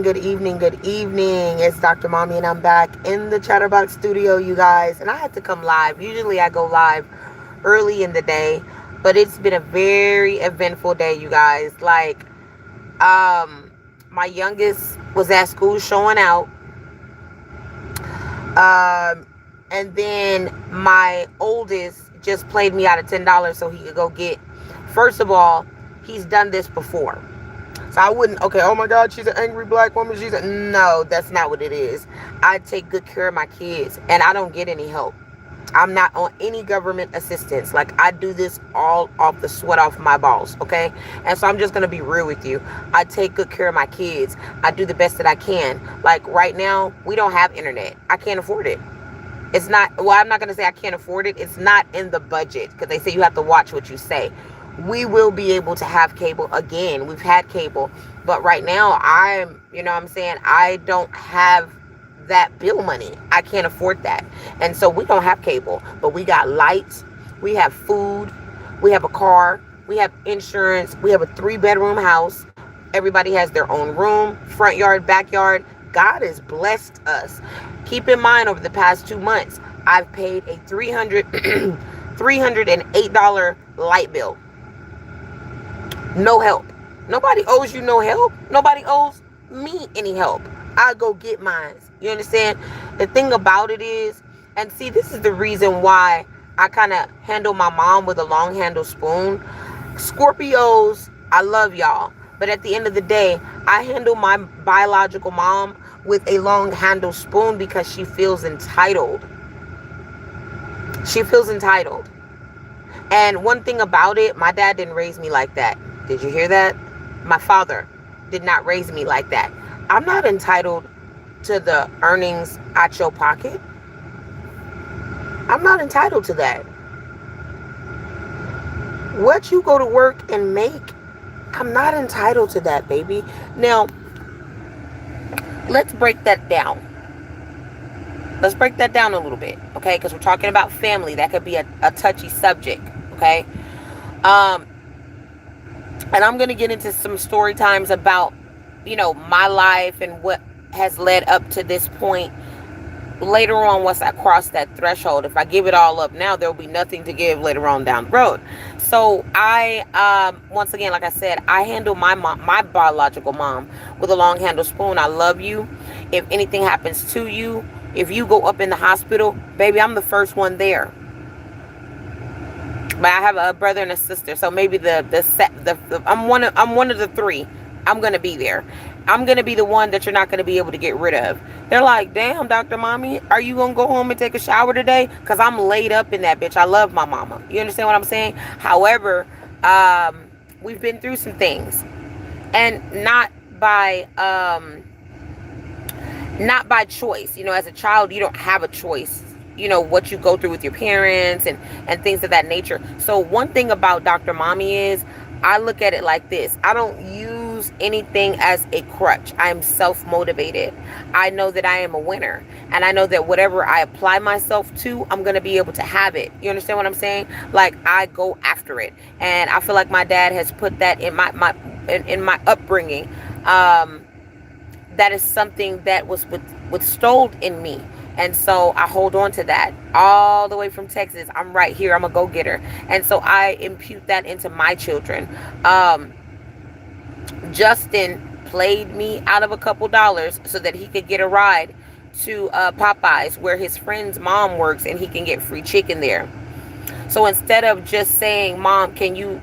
Good evening, good evening. It's Dr. Mommy, and I'm back in the Chatterbox studio, you guys. And I had to come live. Usually I go live early in the day, but it's been a very eventful day, you guys. My youngest was at school showing out. And then my oldest just played me out of $10 so he could go get. First of all, he's done this before. So I wouldn't, okay, oh my God, she's an angry black woman. No, that's not what it is. I take good care of my kids and I don't get any help. I'm not on any government assistance. Like, I do this all off the sweat off my balls, okay? And so I'm just going to be real with you. I take good care of my kids. I do the best that I can. Like, right now, we don't have internet. I can't afford it. It's not, well, I'm not going to say I can't afford it. It's not in the budget because they say you have to watch what you say. We will be able to have cable again. We've had cable. But right now, I don't have that bill money. I can't afford that. And so we don't have cable. But we got lights. We have food. We have a car. We have insurance. We have a 3-bedroom house. Everybody has their own room, front yard, backyard. God has blessed us. Keep in mind, over the past 2 months, I've paid a $308 light bill. No help. Nobody owes you no help. Nobody owes me any help. I go get mine. You understand? The thing about it is, and see, this is the reason why I kind of handle my mom with a long handle spoon. Scorpios, I love y'all. But at the end of the day, I handle my biological mom with a long handle spoon because she feels entitled. She feels entitled. And one thing about it, my dad didn't raise me like that. Did you hear that? My father did not raise me like that. I'm not entitled to the earnings at your pocket. I'm not entitled to that. What you go to work and make, I'm not entitled to that, baby. Now, let's break that down. Let's break that down a little bit, okay? Because we're talking about family. That could be a touchy subject, okay? And I'm going to get into some story times about, my life and what has led up to this point later on once I cross that threshold. If I give it all up now, there will be nothing to give later on down the road. So once again, like I said, I handle my mom, my biological mom, with a long handle spoon. I love you. If anything happens to you, if you go up in the hospital, baby, I'm the first one there. But I have a brother and a sister, so maybe I'm one of the three. I'm gonna be there. I'm gonna be the one that you're not gonna be able to get rid of. They're like, damn, Dr. Mommy, are you gonna go home and take a shower today? Cause I'm laid up in that bitch. I love my mama. You understand what I'm saying? However, we've been through some things, and not by choice. As a child, you don't have a choice. What you go through with your parents and things of that nature. So one thing about Dr. Mommy is, I look at it like this. I don't use anything as a crutch. I am self-motivated. I know that I am a winner. And I know that whatever I apply myself to, I'm going to be able to have it. You understand what I'm saying? Like, I go after it. And I feel like my dad has put that in my upbringing. That is something that was withstold in me. And so I hold on to that all the way from Texas. I'm right here. I'm a go-getter. And so I impute that into my children. Justin played me out of a couple dollars so that he could get a ride to Popeyes, where his friend's mom works, and he can get free chicken there. So instead of just saying, Mom, can you,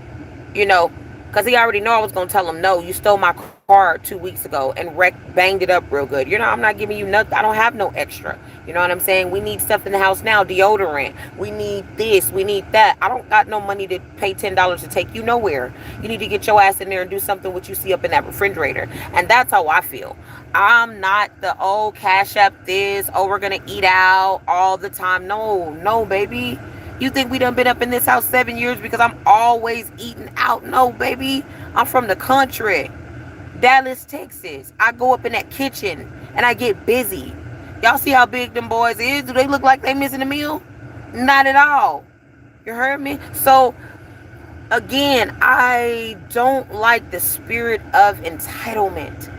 because he already know I was going to tell him, no, you stole my car 2 weeks ago and banged it up real good. I'm not giving you nothing. I don't have no extra. You know what I'm saying? We need stuff in the house now. Deodorant. We need this. We need that. I don't got no money to pay $10 to take you nowhere. You need to get your ass in there and do something what you see up in that refrigerator. And that's how I feel. I'm not the cash up this. We're going to eat out all the time. No, baby. You think we done been up in this house 7 years because I'm always eating out? No, baby. I'm from the country. Dallas, Texas. I go up in that kitchen and I get busy. Y'all see how big them boys is? Do they look like they missing a meal? Not at all. You heard me? So, again, I don't like the spirit of entitlement.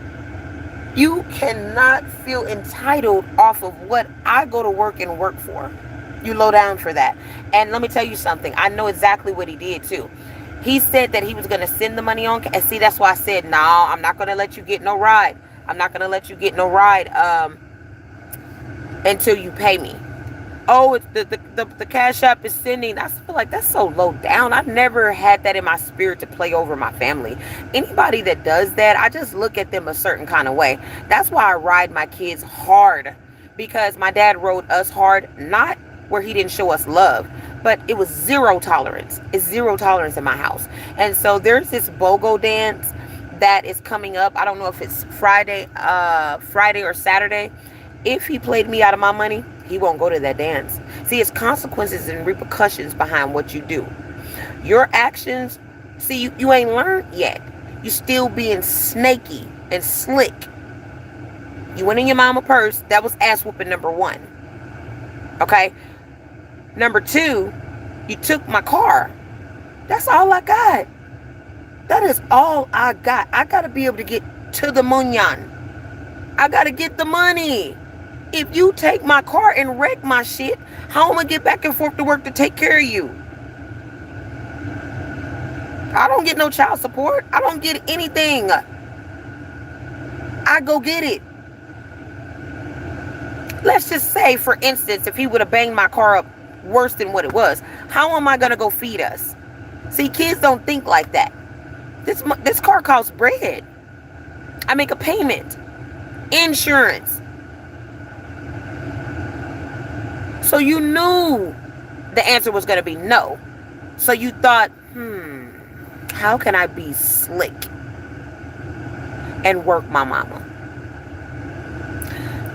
You cannot feel entitled off of what I go to work and work for. You low down for that. And let me tell you something. I know exactly what he did too. He said that he was going to send the money on. And see, that's why I said, no, I'm not going to let you get no ride. I'm not going to let you get no ride until you pay me. Oh, it's the Cash App is sending. I feel like that's so low down. I've never had that in my spirit to play over my family. Anybody that does that, I just look at them a certain kind of way. That's why I ride my kids hard. Because my dad rode us hard, not where he didn't show us love, but it was zero tolerance. It's zero tolerance in my house. And so there's this BOGO dance that is coming up. I don't know if it's Friday or Saturday. If he played me out of my money, he won't go to that dance. See, it's consequences and repercussions behind what you do. Your actions, see, you ain't learned yet. You still being snaky and slick. You went in your mama purse. That was ass whooping number 1. Okay? Number 2, you took my car. That's all I got. That is all I got. I got to be able to get to the munyan. I got to get the money. If you take my car and wreck my shit, how am I going to get back and forth to work to take care of you? I don't get no child support. I don't get anything. I go get it. Let's just say, for instance, if he would have banged my car up worse than what it was, how am I going to go feed us? See, kids don't think like that. This car costs bread. I make a payment. Insurance. So you knew the answer was going to be no. So you thought, how can I be slick and work my mama?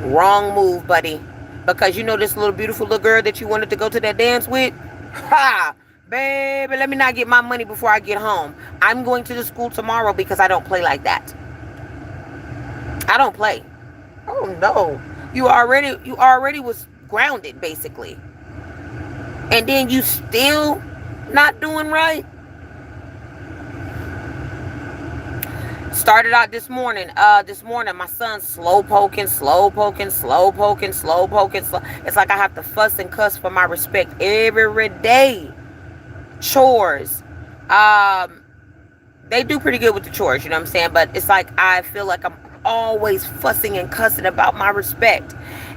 Wrong move, buddy. Because you know this little beautiful little girl that you wanted to go to that dance with? Ha! Baby, let me not get my money before I get home. I'm going to the school tomorrow because I don't play like that. I don't play. Oh no. You already was grounded, basically. And then you still not doing right. Started out this morning. My son's slow poking. It's like I have to fuss and cuss for my respect every day. Chores. They do pretty good with the chores, you know what I'm saying? But it's like I feel like I'm always fussing and cussing about my respect.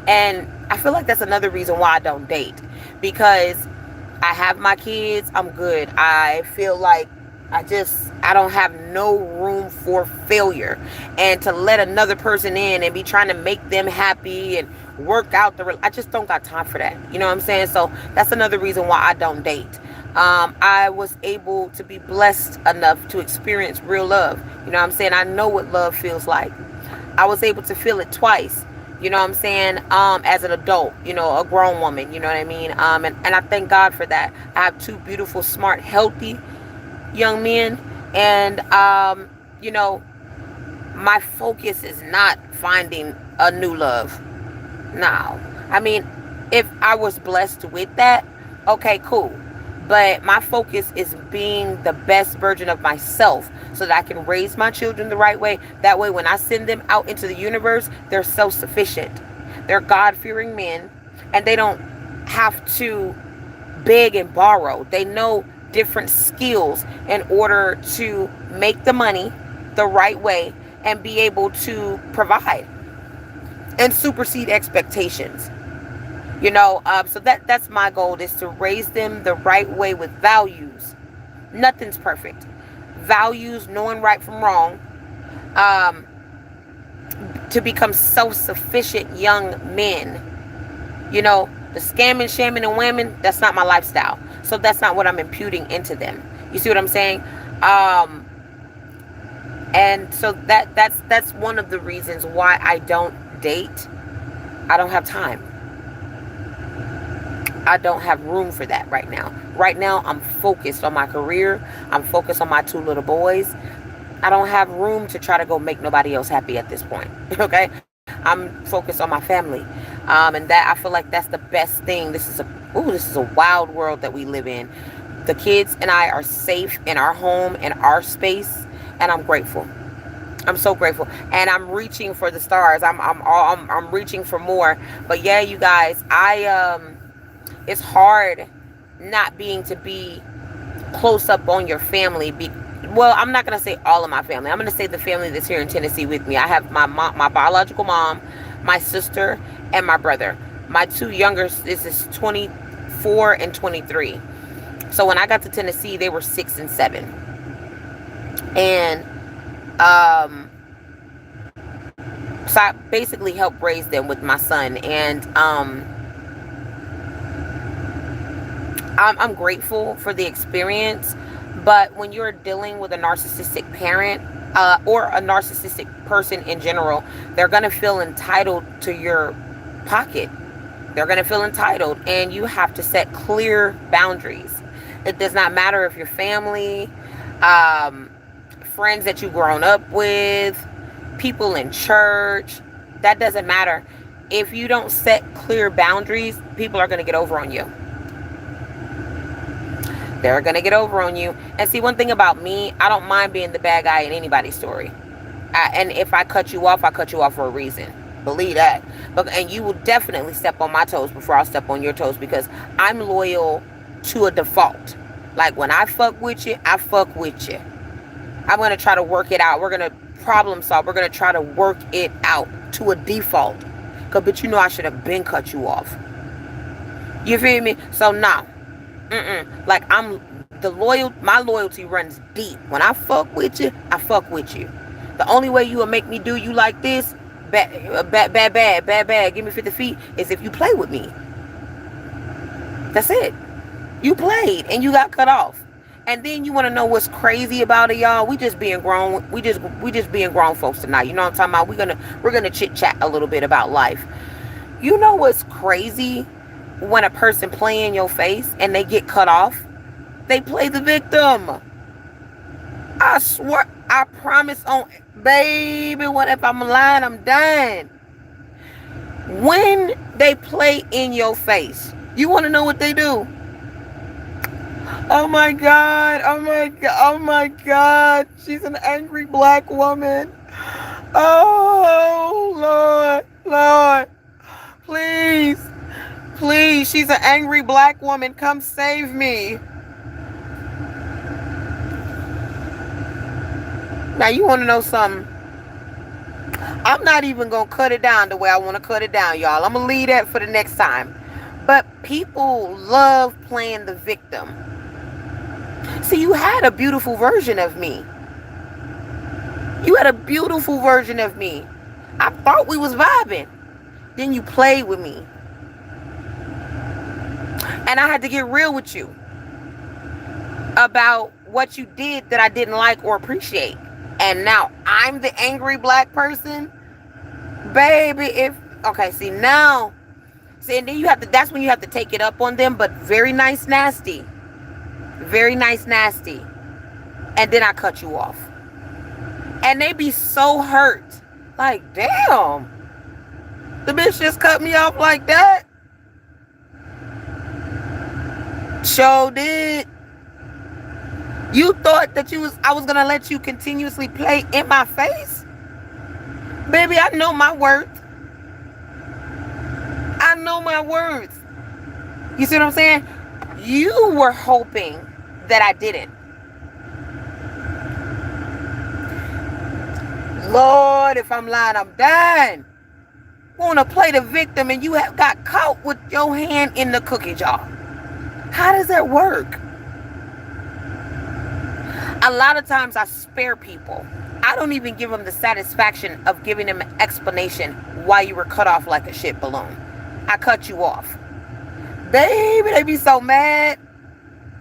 And I feel like that's another reason why I don't date. Because I have my kids, I'm good. I feel like I don't have no room for failure. And to let another person in and be trying to make them happy and work out I just don't got time for that. You know what I'm saying? So that's another reason why I don't date. I was able to be blessed enough to experience real love. You know what I'm saying? I know what love feels like. I was able to feel it twice. You know what I'm saying? As an adult, you know, a grown woman, you know what I mean? And I thank God for that. I have 2 beautiful, smart, healthy young men. And, you know, my focus is not finding a new love. No. I mean, if I was blessed with that, okay, cool. But my focus is being the best version of myself so that I can raise my children the right way. That way, when I send them out into the universe, they're self-sufficient. They're God-fearing men, and they don't have to beg and borrow. They know different skills in order to make the money the right way and be able to provide and supersede expectations. You know, so that's my goal, is to raise them the right way with values. Nothing's perfect. Values, knowing right from wrong, to become self-sufficient young men. You know, the scamming, shamming, and whamming, that's not my lifestyle. So that's not what I'm imputing into them. You see what I'm saying? And so that's one of the reasons why I don't date. I don't have time. I don't have room for that right now. Right now, I'm focused on my career. I'm focused on my 2 little boys. I don't have room to try to go make nobody else happy at this point. Okay? I'm focused on my family. And that, I feel like that's the best thing. This is a wild world that we live in. The kids and I are safe in our home, in our space, and I'm grateful. I'm so grateful, and I'm reaching for the stars. I'm reaching for more. But yeah, you guys, it's hard not being to be close up on your family. Well, I'm not gonna say all of my family. I'm gonna say the family that's here in Tennessee with me. I have my mom, my biological mom, my sister, and my brother. My two younger, this is 24 and 23. So when I got to Tennessee, they were 6 and 7, and so I basically helped raise them with my son, and I'm grateful for the experience. But when you're dealing with a narcissistic parent, or a narcissistic person in general, they're going to feel entitled to your pocket. They're going to feel entitled, and you have to set clear boundaries. It does not matter if your family, friends that you've grown up with, people in church, that doesn't matter. If you don't set clear boundaries, people are going to get over on you. They're going to get over on you. And see, one thing about me, I don't mind being the bad guy in anybody's story. And if I cut you off, I cut you off for a reason. Believe that. And you will definitely step on my toes before I'll step on your toes, because I'm loyal to a default. Like, when I fuck with you, I fuck with you. I'm going to try to work it out. We're going to problem solve. We're going to try to work it out to a default. But you know I should have been cut you off. You feel me? So now, like, my loyalty runs deep. When I fuck with you, I fuck with you. The only way you will make me do you like this, bad, give me 50 feet, is if you play with me. That's it. You played and you got cut off. And then you want to know what's crazy about it, y'all? We just being grown. We just being grown folks tonight. You know what I'm talking about? We're gonna chit chat a little bit about life. You know what's crazy? When a person play in your face and they get cut off, they play the victim. I swear, I promise on baby, what if I'm lying? I'm done. When they play in your face, you want to know what they do? Oh my God, oh my God, oh my God. She's an angry black woman. Oh, Lord, please. Please, she's an angry black woman. Come save me. Now, you want to know something? I'm not even going to cut it down the way I want to cut it down, y'all. I'm going to leave that for the next time. But people love playing the victim. See, you had a beautiful version of me. You had a beautiful version of me. I thought we was vibing. Then you played with me. And I had to get real with you about what you did that I didn't like or appreciate. And now I'm the angry black person. Baby, and then that's when you have to take it up on them, but very nice, nasty. Very nice, nasty. And then I cut you off. And they be so hurt. Like, damn. The bitch just cut me off like that. Sure did. You thought that I was gonna let you continuously play in my face? Baby, I know my worth. I know my worth. You see what I'm saying? You were hoping that I didn't. Lord, if I'm lying, I'm done. Wanna play the victim and you have got caught with your hand in the cookie jar. How does that work? A lot of times I spare people. I don't even give them the satisfaction of giving them an explanation why you were cut off like a shit balloon. I cut you off. Baby, they be so mad.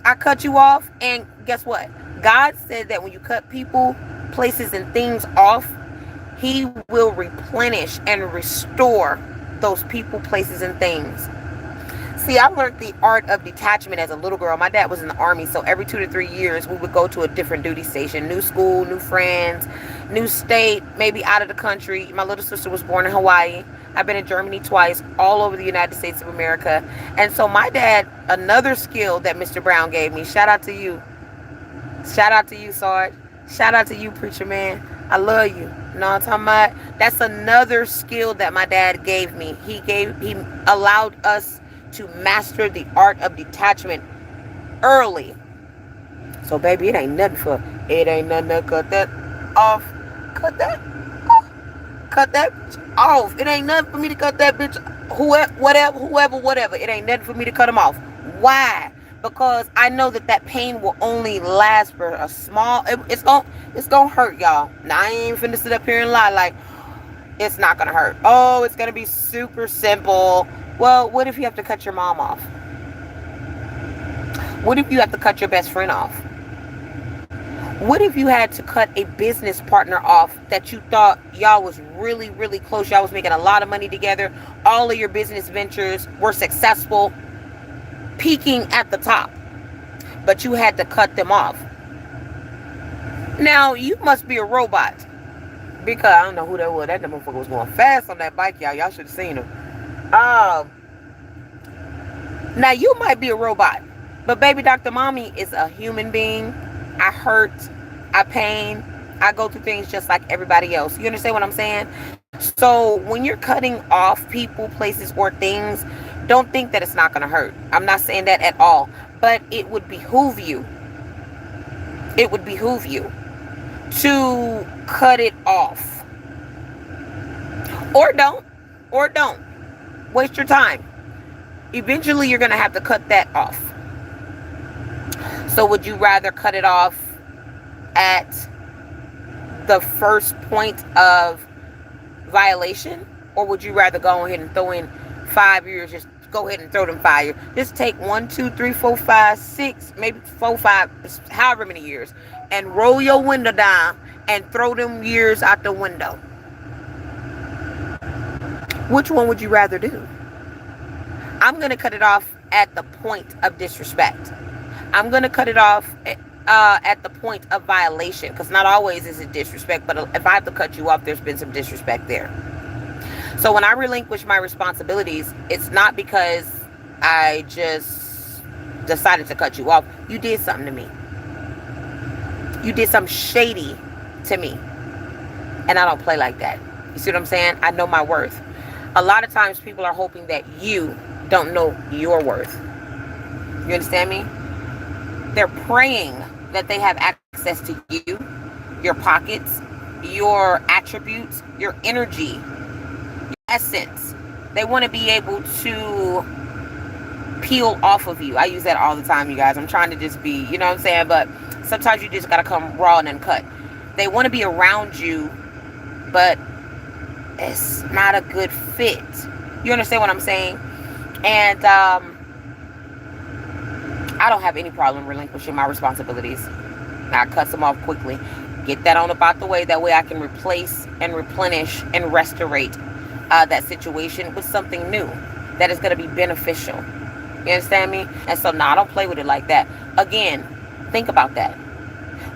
I cut you off, and guess what? God said that when you cut people, places, and things off, He will replenish and restore those people, places, and things. See, I learned the art of detachment as a little girl. My dad was in the Army, so every 2 to 3 years, we would go to a different duty station. New school, new friends, new state, maybe out of the country. My little sister was born in Hawaii. I've been in Germany twice, all over the United States of America. And so my dad, another skill that Mr. Brown gave me, shout out to you. Shout out to you, Sarge. Shout out to you, preacher man. I love you. You know what I'm talking about? That's another skill that my dad gave me. He allowed us to master the art of detachment early. So baby, it ain't nothing to cut that off. Cut that off. Cut that bitch off. It ain't nothing for me to cut that bitch. Whoever. It ain't nothing for me to cut them off. Why? Because I know that pain will only last for a small. It's gonna hurt, y'all. Now I ain't finna sit up here and lie like it's not gonna hurt. Oh, it's gonna be super simple. Well, what if you have to cut your mom off? What if you have to cut your best friend off? What if you had to cut a business partner off that you thought y'all was really, really close? Y'all was making a lot of money together. All of your business ventures were successful, peaking at the top. But you had to cut them off. Now, you must be a robot. Because I don't know who that was. That motherfucker was going fast on that bike, y'all. Y'all should have seen him. Now, you might be a robot. But baby, Dr. Mommy is a human being. I hurt, I pain, I go through things just like everybody else. You understand what I'm saying? So when you're cutting off people, places, or things, don't think that it's not going to hurt. I'm not saying that at all. But it would behoove you. It would behoove you to cut it off. Or don't. Or don't. Waste your time. Eventually you're going to have to cut that off. So would you rather cut it off at the first point of violation? Or would you rather go ahead and throw in 5 years? Just go ahead and throw them 5 years. Just take 1, 2, 3, 4, 5, 6, maybe 4, 5, however many years. And roll your window down and throw them years out the window. Which one would you rather do? I'm going to cut it off at the point of disrespect. I'm going to cut it off at the point of violation. Because not always is it disrespect. But if I have to cut you off, there's been some disrespect there. So when I relinquish my responsibilities, it's not because I just decided to cut you off. You did something to me. You did something shady to me. And I don't play like that. You see what I'm saying? I know my worth. A lot of times people are hoping that you don't know your worth. You understand me? They're praying that they have access to you, your pockets, your attributes, your energy, your essence. They want to be able to peel off of you. I use that all the time, you guys. I'm trying to just be, you know what I'm saying? But sometimes you just got to come raw and uncut. They want to be around you, but it's not a good fit. You understand what I'm saying? And I don't have any problem relinquishing my responsibilities. I cut them off quickly. Get that on about the way. That way I can replace and replenish and restorate that situation with something new that is going to be beneficial. You understand me? And so now I don't play with it like that. Again, think about that.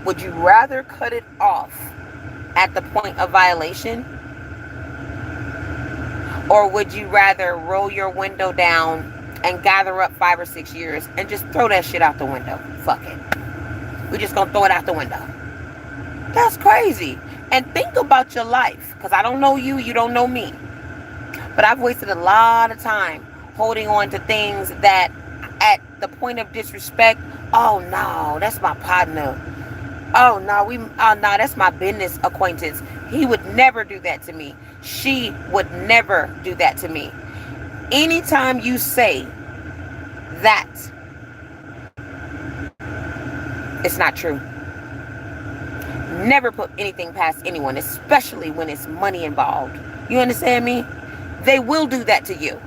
Would you rather cut it off at the point of violation? Or would you rather roll your window down and gather up 5 or 6 years and just throw that shit out the window? Fuck it. We're just going to throw it out the window. That's crazy. And think about your life. Because I don't know you, you don't know me. But I've wasted a lot of time holding on to things that at the point of disrespect, oh no, that's my partner. Oh no, that's my business acquaintance. He would never do that to me. She would never do that to me. Anytime you say that, it's not true. Never put anything past anyone, especially when it's money involved. You understand me? They will do that to you.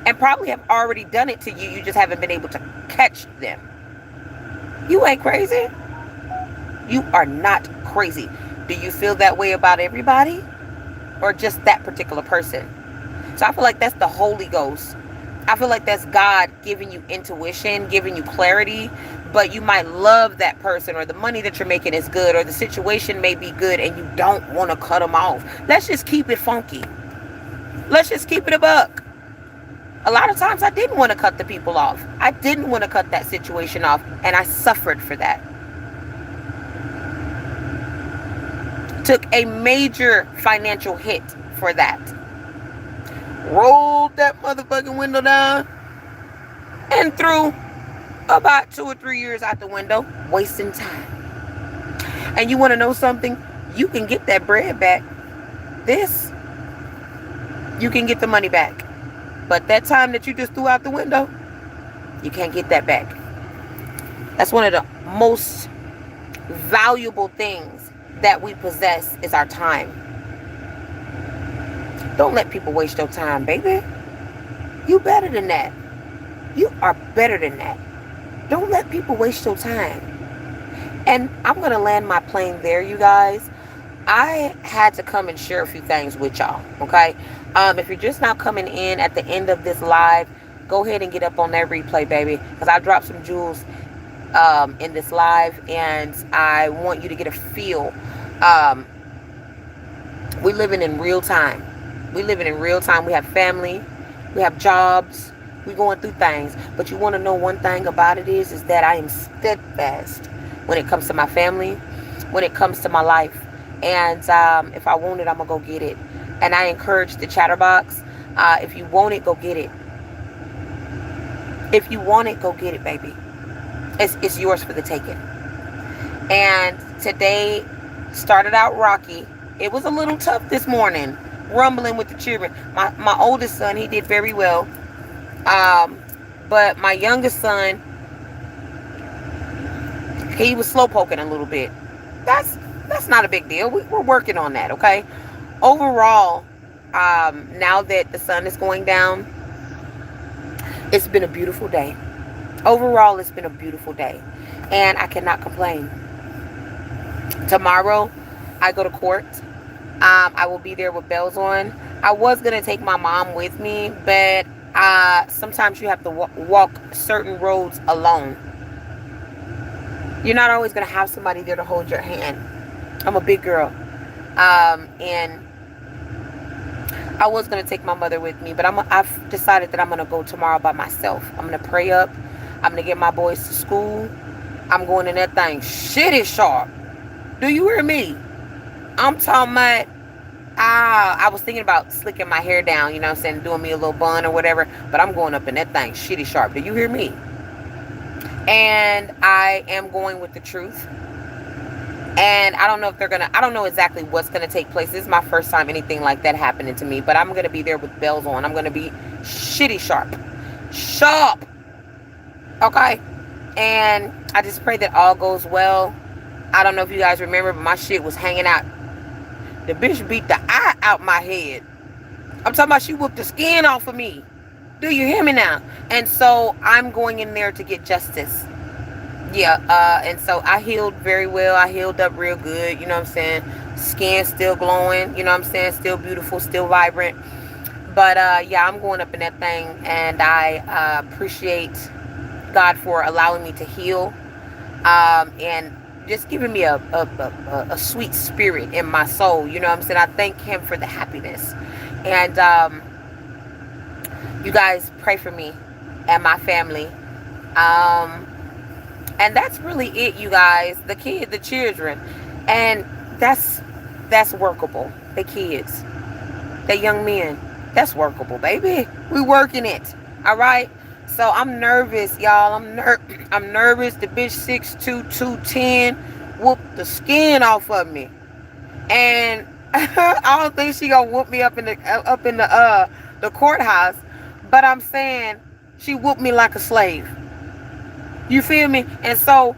And probably have already done it to you. You just haven't been able to catch them. You ain't crazy. You are not crazy. Do you feel that way about everybody? Or just that particular person? So I feel like that's the Holy Ghost. I feel like that's God giving you intuition, giving you clarity. But you might love that person, or the money that you're making is good, or the situation may be good, and you don't want to cut them off. Let's just keep it funky. Let's just keep it a buck. A lot of times I didn't want to cut the people off. I didn't want to cut that situation off. And I suffered for that. Took a major financial hit for that. Rolled that motherfucking window down and threw about 2 or 3 years out the window, wasting time. And you want to know something? You can get that bread back. You can get the money back. But that time that you just threw out the window, you can't get that back. That's one of the most valuable things that we possess is our time. Don't let people waste your time, baby. You better than that. You are better than that. Don't let people waste your time. And I'm going to land my plane there, you guys. I had to come and share a few things with y'all, okay? If you're just now coming in at the end of this live, go ahead and get up on that replay, baby, because I dropped some jewels in this live, and I want you to get a feel. We're living in real time. We're living in real time. We have family. We have jobs. We're going through things. But you want to know one thing about it is that I am steadfast when it comes to my family, when it comes to my life. And if I want it, I'm going to go get it. And I encourage the Chatterbox. If you want it, go get it. If you want it, go get it, baby. It's yours for the taking. And today started out rocky. It was a little tough this morning, rumbling with the children. My oldest son, he did very well. But my youngest son, he was slow poking a little bit. That's not a big deal. We're working on that, okay? Overall, now that the sun is going down, it's been a beautiful day. Overall, it's been a beautiful day. And I cannot complain. Tomorrow, I go to court. I will be there with bells on. I was going to take my mom with me, but sometimes you have to walk certain roads alone. You're not always going to have somebody there to hold your hand. I'm a big girl. And I was going to take my mother with me, but I've decided that I'm going to go tomorrow by myself. I'm going to pray up. I'm going to get my boys to school. I'm going in that thing shitty sharp. Do you hear me? I'm talking about, I was thinking about slicking my hair down, you know what I'm saying, doing me a little bun or whatever, but I'm going up in that thing shitty sharp. Do you hear me? And I am going with the truth. And I don't know if I don't know exactly what's going to take place. This is my first time anything like that happening to me, but I'm going to be there with bells on. I'm going to be shitty sharp. Sharp. Okay? And I just pray that all goes well. I don't know if you guys remember, but my shit was hanging out. The bitch beat the eye out my head. I'm talking about she whooped the skin off of me. Do you hear me now? And so I'm going in there to get justice. Yeah, and so I healed very well. I healed up real good, you know what I'm saying? Skin still glowing, you know what I'm saying? Still beautiful, still vibrant. But yeah, I'm going up in that thing, and I appreciate God for allowing me to heal, and just giving me a sweet spirit in my soul, you know what I'm saying? I thank him for the happiness. And you guys pray for me and my family. And that's really it, you guys. The children. And that's workable. The kids. The young men. That's workable, baby. We working it. All right? So I'm nervous, y'all. I'm nervous. The bitch 6'2", 210 whooped the skin off of me. And I don't think she gonna whoop me up in the courthouse. But I'm saying she whooped me like a slave. You feel me? And so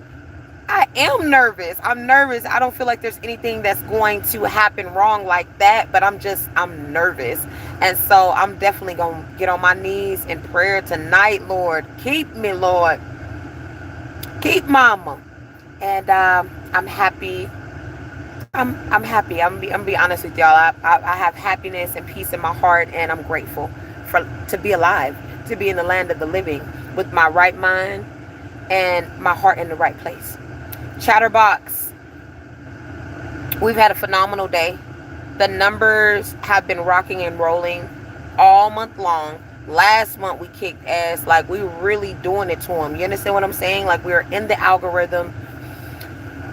I am nervous. I'm nervous. I don't feel like there's anything that's going to happen wrong like that, but I'm nervous. And so I'm definitely going to get on my knees in prayer tonight, Lord. Keep me, Lord. Keep mama. And I'm happy. I'm happy. I'm gonna be honest with y'all. I have happiness and peace in my heart, and I'm grateful to be alive, to be in the land of the living with my right mind and my heart in the right place. Chatterbox, we've had a phenomenal day. The numbers have been rocking and rolling all month long. Last month we kicked ass. Like, we were really doing it to them. You understand what I'm saying? Like, we were in the algorithm.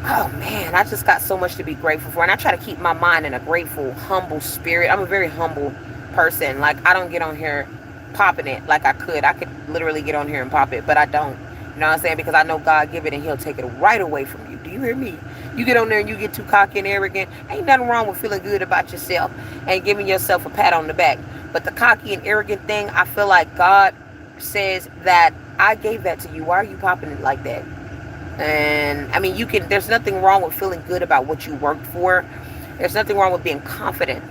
Oh man, I just got so much to be grateful for. And I try to keep my mind in a grateful, humble spirit. I'm a very humble person. Like, I don't get on here popping it like I could. I could literally get on here and pop it, but I don't. You know what I'm saying? Because I know God give it and he'll take it right away from you. Do you hear me? You get on there and you get too cocky and arrogant. Ain't nothing wrong with feeling good about yourself and giving yourself a pat on the back. But the cocky and arrogant thing, I feel like God says that I gave that to you. Why are you popping it like that? And I mean, there's nothing wrong with feeling good about what you worked for. There's nothing wrong with being confident.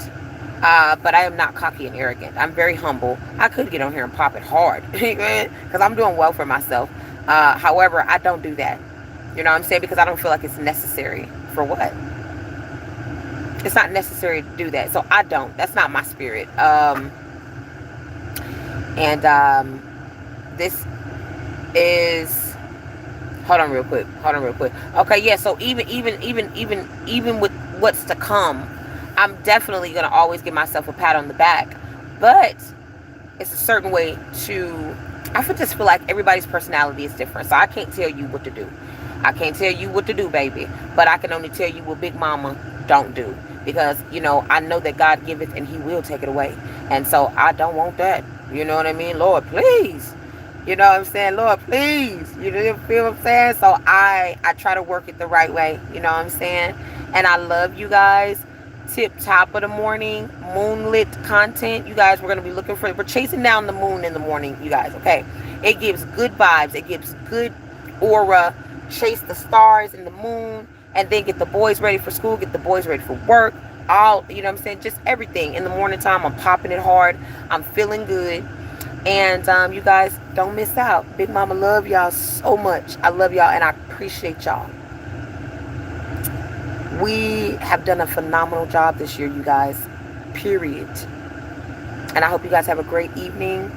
But I am not cocky and arrogant. I'm very humble. I could get on here and pop it hard because I'm doing well for myself. However, I don't do that. You know what I'm saying? Because I don't feel like it's necessary. For what? It's not necessary to do that. So I don't. That's not my spirit. This is... Hold on real quick. Okay, yeah, so even with what's to come, I'm definitely going to always give myself a pat on the back. But it's a certain way to... I just feel like everybody's personality is different. So I can't tell you what to do. I can't tell you what to do, baby. But I can only tell you what Big Mama don't do. Because, you know, I know that God giveth and he will take it away. And so I don't want that. You know what I mean? Lord, please. You know what I'm saying? Lord, please. You feel what I'm saying? So I try to work it the right way. You know what I'm saying? And I love you guys. Tip top of the morning. Moonlit content. You guys, we're chasing down the moon in the morning, you guys, okay? It gives good vibes. It gives good aura. Chase the stars and the moon. And then get the boys ready for school. Get the boys ready for work. All, you know what I'm saying? Just everything. In the morning time, I'm popping it hard. I'm feeling good. And you guys, don't miss out. Big Mama love y'all so much. I love y'all and I appreciate y'all. We have done a phenomenal job this year, you guys. Period. And I hope you guys have a great evening.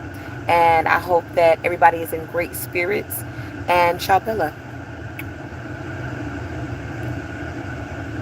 And I hope that everybody is in great spirits. And ciao Bella.